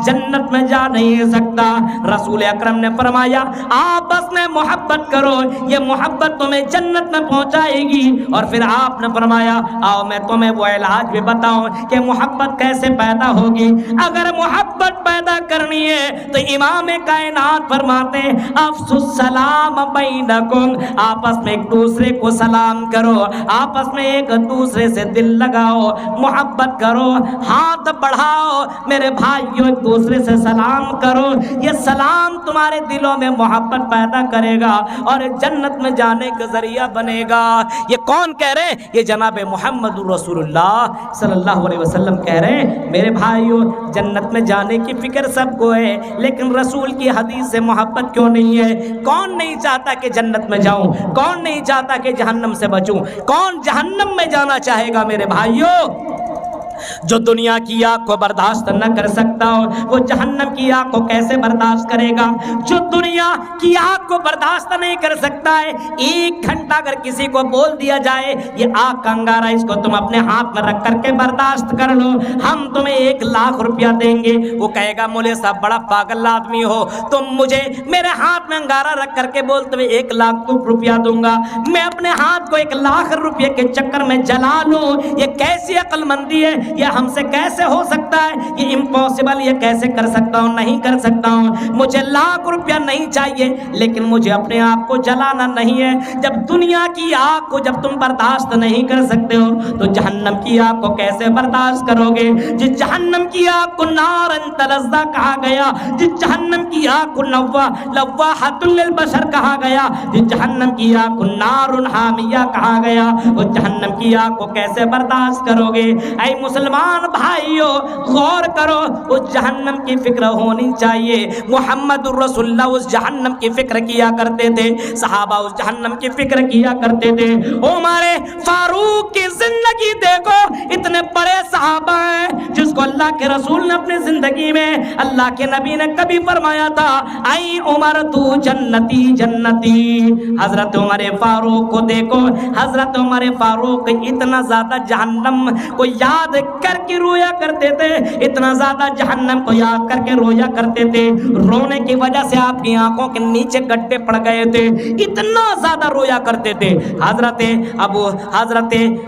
جنت میں جا نہیں سکتا۔ رسول اکرم نے فرمایا آپس میں محبت کرو، یہ محبت تمہیں جنت میں پہنچائے گی۔ اور پھر آپ نے فرمایا آؤ میں تمہیں وہ علاج بھی بتاؤں کہ محبت کیسے پیدا ہوگی۔ اگر محبت پیدا کرنی ہے تو امام کائنات فرماتے ہیں افشوا السلام بینکم، آپس میں ایک دوسرے کو سلام کرو، آپس میں ایک دوسرے سے دل لگاؤ، محبت کرو، ہاتھ بڑھاؤ، میرے بھائیوں ایک دوسرے سے سلام کرو۔ یہ سلام تمہارے دلوں میں محبت پیدا کرے گا اور جنت میں جانے کا ذریعہ بنے گا۔ یہ کون کہہ رہے ہیں؟ یہ جناب محمد رسول اللہ صلی اللہ علیہ وسلم کہہ رہے ہیں میرے بھائیو جنت میں جانے کی فکر سب کو ہے، لیکن رسول کی حدیث سے محبت کیوں نہیں ہے؟ کون نہیں چاہتا کہ جنت میں جاؤں؟ کون نہیں چاہتا کہ جہنم سے بچوں؟ کون جہنم میں جانا چاہے گا میرے بھائیو؟ جو دنیا کی آگ کو برداشت نہ کر سکتا ہو وہ جہنم کی آگ کو کیسے برداشت کرے گا؟ جو دنیا کی آگ کو برداشت نہیں کر سکتا ہے، ایک گھنٹہ اگر کسی کو بول دیا جائے یہ آگ کا انگارہ اس کو تم اپنے ہاتھ میں رکھ کر کے برداشت کر لو، ہم تمہیں 1,00,000 روپیہ دیں گے، وہ کہے گا مولوی صاحب بڑا پاگل آدمی ہو، تم مجھے میرے ہاتھ میں انگارہ رکھ کر کے بول تمہیں 1,00,000 روپیہ دوں گا، میں اپنے ہاتھ کو 1,00,000 روپیے کے چکر میں جلا لوں؟ یہ کیسی عقل مندی ہے؟ یہ ہم سے کیسے ہو سکتا ہے؟ یہ امپاسبل، یہ کیسے کر سکتا ہوں؟ نہیں کر سکتا ہوں۔ مجھے 1,00,000 روپیہ نہیں چاہیے، لیکن مجھے اپنے آپ کو جلانا نہیں ہے۔ جب دنیا کی آگ کو جب تم برداشت نہیں کر سکتے ہو تو جہنم کی آگ کو کیسے برداشت کرو گے؟ جس جہنم کی آگ کو نارن تلظی کہا گیا، جس جہنم کی آگ کو لواحۃ للبشر کہا گیا، جس جہنم کی آگ کو نار حامیہ کہا گیا، اس جہنم کی آگ کو کیسے برداشت کرو گے؟ اے مسلمان بھائیو غور کرو، اس جہنم کی فکر ہونی چاہیے۔ محمد الرسول اللہ اس جہنم کی فکر کیا کرتے تھے، صحابہ اس جہنم کی فکر کیا کرتے تھے۔ عمر فاروق کی زندگی دیکھو، اتنے بڑے صحابہ ہیں جس کو اللہ کے رسول نے اپنی زندگی میں اللہ کے نبی نے کبھی فرمایا تھا اے عمر تو جنتی جنتی۔ حضرت عمر فاروق کو دیکھو، حضرت عمر فاروق اتنا زیادہ جہنم کو یاد کر کے رویا کرتے تھے، اتنا زیادہ جہنم کو یاد کر کے رویا کرتے تھے، رونے کی وجہ سے آپ کی آنکھوں کے نیچے گڈھے پڑ گئے تھے، اتنا زیادہ رویا کرتے تھے۔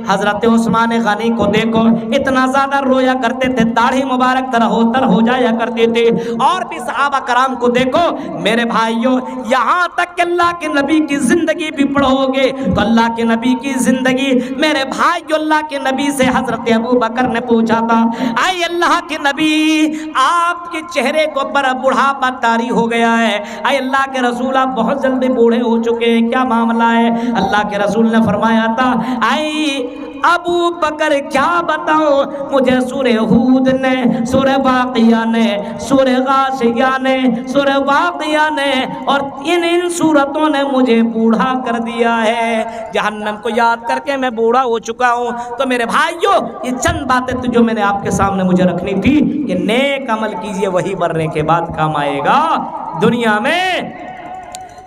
حضرت عثمان غنی کو دیکھو، اتنا زیادہ رویا کرتے تھے، داڑھی مبارک تر ہو جایا کرتے تھے۔ اور بھی صحابہ کرام کو دیکھو میرے بھائیوں، یہاں تک کہ اللہ کے نبی کی زندگی بھی پڑھو گے تو اللہ کے نبی کی زندگی میرے بھائیوں، اللہ کے نبی سے حضرت ابو بکر نے پوچھا تھا اے اللہ کے نبی آپ کے چہرے کو پر بڑھاپا طاری ہو گیا ہے، اے اللہ کے رسول آپ بہت جلدی بوڑھے ہو چکے ہیں، کیا معاملہ ہے؟ اللہ کے رسول نے فرمایا تھا اے ابو بکر کیا بتاؤں، مجھے سورہ ہود نے، سورہ واقعہ نے، سورہ غاشیہ نے، سورہ واقعہ نے اور ان سورتوں نے مجھے بوڑھا کر دیا ہے، جہنم کو یاد کر کے میں بوڑھا ہو چکا ہوں۔ تو میرے بھائیوں یہ چند باتیں تو جو میں نے آپ کے سامنے مجھے رکھنی تھی کہ نیک عمل کیجئے وہی مرنے کے بعد کام آئے گا۔ دنیا میں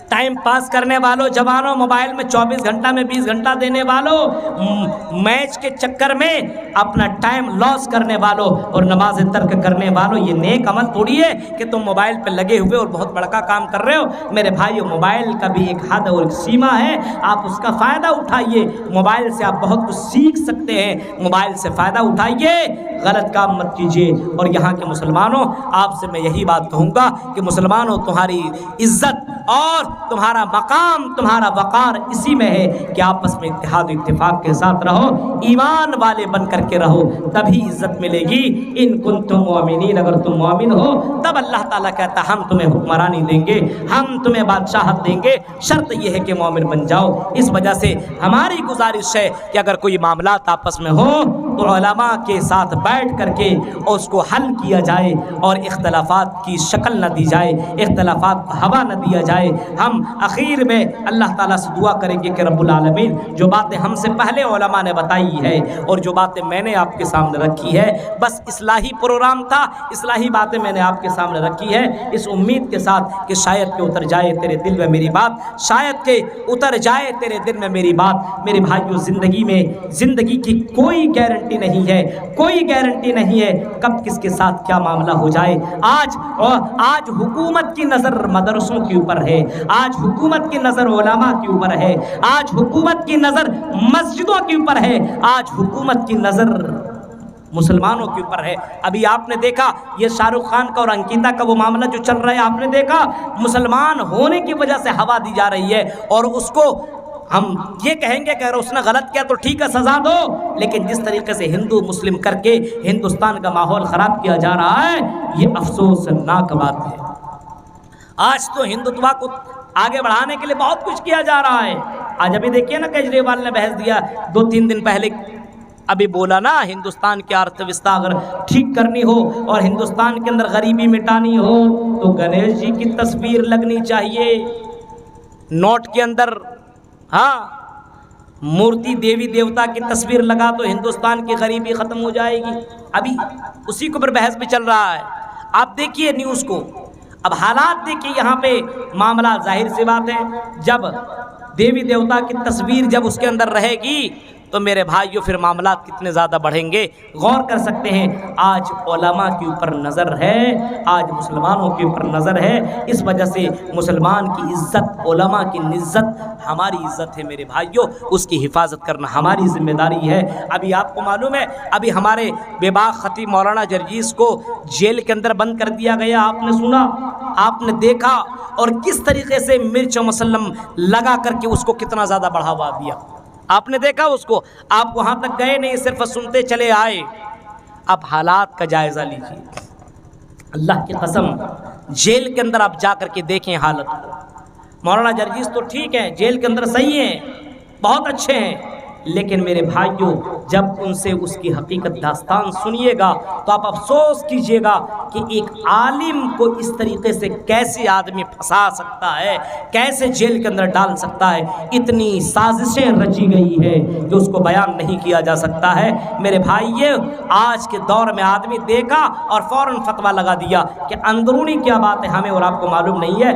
ٹائم پاس کرنے والوں جوانوں، موبائل میں 24 گھنٹہ میں 20 گھنٹہ دینے والوں، میچ کے چکر میں اپنا ٹائم لاس کرنے والوں اور نماز ترک کرنے والوں، یہ نیک عمل تھوڑی ہے کہ تم موبائل پہ لگے ہوئے اور بہت بڑا کام کر رہے ہو۔ میرے بھائیو، موبائل کا بھی ایک حد اور ایک سیما ہے، آپ اس کا فائدہ اٹھائیے۔ موبائل سے آپ بہت کچھ سیکھ سکتے ہیں، موبائل سے فائدہ اٹھائیے، غلط کام مت کیجیے۔ اور یہاں کے مسلمانوں، آپ سے میں یہی بات کہوں گا کہ مسلمانوں، تمہاری عزت اور تمہارا مقام، تمہارا وقار اسی میں ہے کہ آپس میں اتحاد و اتفاق کے ساتھ رہو، ایمان والے بن کر کے رہو، تبھی عزت ملے گی۔ ان کنتم مؤمنین، اگر تم مومن ہو تب اللہ تعالیٰ کہتا ہے ہم تمہیں حکمرانی دیں گے، ہم تمہیں بادشاہت دیں گے، شرط یہ ہے کہ مومن بن جاؤ۔ اس وجہ سے ہماری گزارش ہے کہ اگر کوئی معاملات آپس میں ہو تو علماء کے ساتھ بیٹھ کر کے اس کو حل کیا جائے اور اختلافات کی شکل نہ دی جائے، اختلافات کو ہوا نہ دیا جائے۔ ہم اخیر میں اللہ تعالیٰ سے دعا کریں گے کہ رب العالمین جو باتیں ہم سے پہلے علماء نے بتائی ہے اور جو باتیں میں نے آپ کے سامنے رکھی ہے، بس اصلاحی پروگرام تھا، اصلاحی باتیں میں نے آپ کے سامنے رکھی ہے، اس امید کے ساتھ کہ شاید کہ اتر جائے تیرے دل میں میری بات، شاید کہ اتر جائے تیرے دل میں میری بات۔ میرے بھائیو، زندگی کی کوئی گارنٹی نہیں ہے، کوئی گارنٹی نہیں ہے کب کس کے ساتھ کیا معاملہ ہو جائے۔ آج حکومت کی نظر مدرسوں کے اوپر ہے، آج حکومت کی نظر علماء کے اوپر ہے، آج حکومت کی نظر مسجدوں کے اوپر ہے، آج حکومت کی نظر مسلمانوں کے اوپر ہے۔ ابھی آپ نے دیکھا یہ شاہ رخ خان کا اور انکتا کا وہ معاملہ جو چل رہا ہے، آپ نے دیکھا مسلمان ہونے کی وجہ سے ہوا دی جا رہی ہے، اور اس کو ہم یہ کہیں گے کہ اگر اس نے غلط کیا تو ٹھیک ہے سزا دو، لیکن جس طریقے سے ہندو مسلم کر کے ہندوستان کا ماحول خراب کیا جا رہا ہے، یہ افسوسناک بات ہے۔ آج تو ہندوتوا کو آگے بڑھانے کے لیے بہت کچھ کیا جا رہا ہے۔ آج ابھی دیکھیے نا، کیجریوال نے بحث دیا 2-3 دن پہلے، ابھی بولا نا ہندوستان کی ارتھ ویوستھا اگر ٹھیک کرنی ہو اور ہندوستان کے اندر غریبی مٹانی ہو تو گنیش جی کی تصویر لگنی چاہیے نوٹ کے اندر، ہاں، مورتی دیوی دیوتا کی تصویر لگا تو ہندوستان کی غریبی ختم ہو جائے گی۔ ابھی اسی کے اوپر بحث بھی چل رہا ہے، آپ دیکھیے نیوز کو۔ اب حالات دیکھیے یہاں پہ معاملہ، ظاہر سی بات ہے جب دیوی دیوتا کی تصویر جب اس کے اندر رہے گی تو میرے بھائیوں پھر معاملات کتنے زیادہ بڑھیں گے، غور کر سکتے ہیں۔ آج علماء کے اوپر نظر ہے، آج مسلمانوں کے اوپر نظر ہے، اس وجہ سے مسلمان کی عزت، علماء کی عزت ہماری عزت ہے میرے بھائیوں، اس کی حفاظت کرنا ہماری ذمہ داری ہے۔ ابھی آپ کو معلوم ہے، ابھی ہمارے بے باک خطیب مولانا جرجیز کو جیل کے اندر بند کر دیا گیا، آپ نے سنا، آپ نے دیکھا، اور کس طریقے سے مرچ و مسلم لگا کر کے اس کو کتنا زیادہ بڑھاوا دیا، آپ نے دیکھا اس کو۔ آپ وہاں تک گئے نہیں، صرف سنتے چلے آئے۔ اب حالات کا جائزہ لیجیے، اللہ کی قسم جیل کے اندر آپ جا کر کے دیکھیں حالت کو۔ مولانا جرجیز تو ٹھیک ہے، جیل کے اندر صحیح ہیں، بہت اچھے ہیں، لیکن میرے بھائیوں جب ان سے اس کی حقیقت داستان سنیے گا تو آپ افسوس کیجئے گا کہ ایک عالم کو اس طریقے سے کیسے آدمی پھنسا سکتا ہے، کیسے جیل کے اندر ڈال سکتا ہے۔ اتنی سازشیں رچی گئی ہے کہ اس کو بیان نہیں کیا جا سکتا ہے۔ میرے بھائیو، آج کے دور میں آدمی دیکھا اور فوراً فتویٰ لگا دیا کہ اندرونی کیا بات ہے ہمیں اور آپ کو معلوم نہیں ہے۔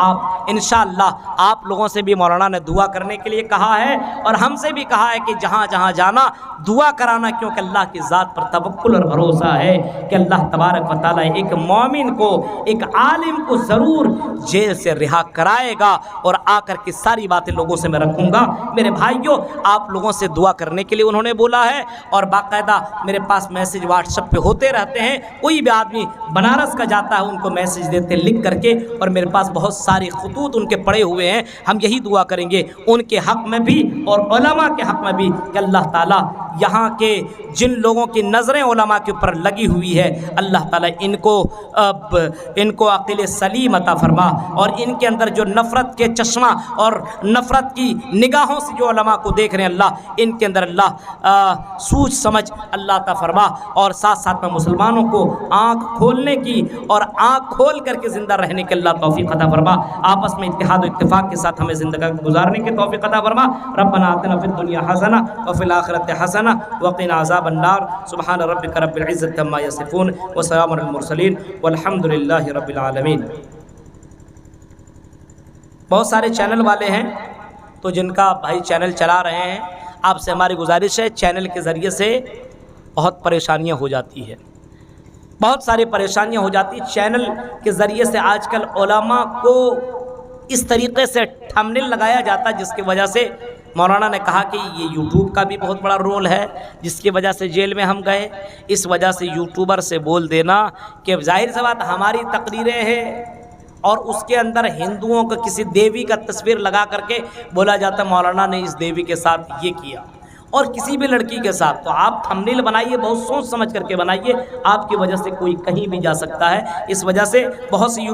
آپ انشاءاللہ آپ لوگوں سے بھی مولانا نے دعا کرنے کے لیے کہا ہے، اور ہم سے بھی کہا ہے کہ جہاں جہاں جانا دعا کرانا، کیونکہ اللہ کی ذات پر توکل اور بھروسہ ہے کہ اللہ تبارک و تعالیٰ ایک مومن کو، ایک عالم کو ضرور جیل سے رہا کرائے گا، اور آ کر کے ساری باتیں لوگوں سے میں رکھوں گا۔ میرے بھائیوں، آپ لوگوں سے دعا کرنے کے لیے انہوں نے بولا ہے، اور باقاعدہ میرے پاس میسج واٹس ایپ پہ ہوتے رہتے ہیں، کوئی بھی آدمی بنارس کا جاتا ہے ان کو میسج دیتے لکھ کر کے، اور میرے پاس بہت سارے خطوط ان کے پڑے ہوئے ہیں۔ ہم یہی دعا کریں گے ان کے حق میں بھی اور علماء کے حق میں بھی کہ اللہ تعالیٰ یہاں کے جن لوگوں کی نظریں علماء کے اوپر لگی ہوئی ہے، اللہ تعالیٰ ان کو عقل سلیم عطا فرما، اور ان کے اندر جو نفرت کے چشمہ اور نفرت کی نگاہوں سے جو علماء کو دیکھ رہے ہیں، اللہ ان کے اندر اللہ سوچ سمجھ اللہ عطا فرما، اور ساتھ ساتھ میں مسلمانوں کو آنکھ کھولنے کی اور آنکھ کھول کر کے زندہ رہنے کے اللہ توفیق عطا فرما، آپس میں اتحاد و اتفاق کے ساتھ ہمیں زندگی گزارنے کی توفیق عطا فرما۔ ربنا آتنا فی الدنیا حسنہ وفی الآخرۃ حسنہ وقنا عذاب النار۔ سبحان ربک رب العزۃ عما یصفون وسلام علی المرسلین والحمد للہ رب العالمین۔ بہت سارے چینل والے ہیں تو جن کا بھائی چینل چلا رہے ہیں، آپ سے ہماری گزارش ہے چینل کے ذریعے سے بہت پریشانیاں ہو جاتی ہے، بہت ساری پریشانیاں ہو جاتی ہیں۔ چینل کے ذریعے سے آج کل علماء کو اس طریقے سے تھمبنیل لگایا جاتا ہے جس کی وجہ سے مولانا نے کہا کہ یہ یوٹیوب کا بھی بہت بڑا رول ہے، جس کی وجہ سے جیل میں ہم گئے۔ اس وجہ سے یوٹیوبر سے بول دینا کہ ظاہر سی بات ہماری تقریریں ہیں اور اس کے اندر ہندوؤں کا کسی دیوی کا تصویر لگا کر کے بولا جاتا ہے مولانا نے اس دیوی کے ساتھ یہ کیا، اور کسی بھی لڑکی کے ساتھ، تو آپ تھمبنیل بنائیے، بہت سوچ سمجھ کر کے بنائیے، آپ کی وجہ سے کوئی کہیں بھی جا سکتا ہے۔ اس وجہ سے بہت سی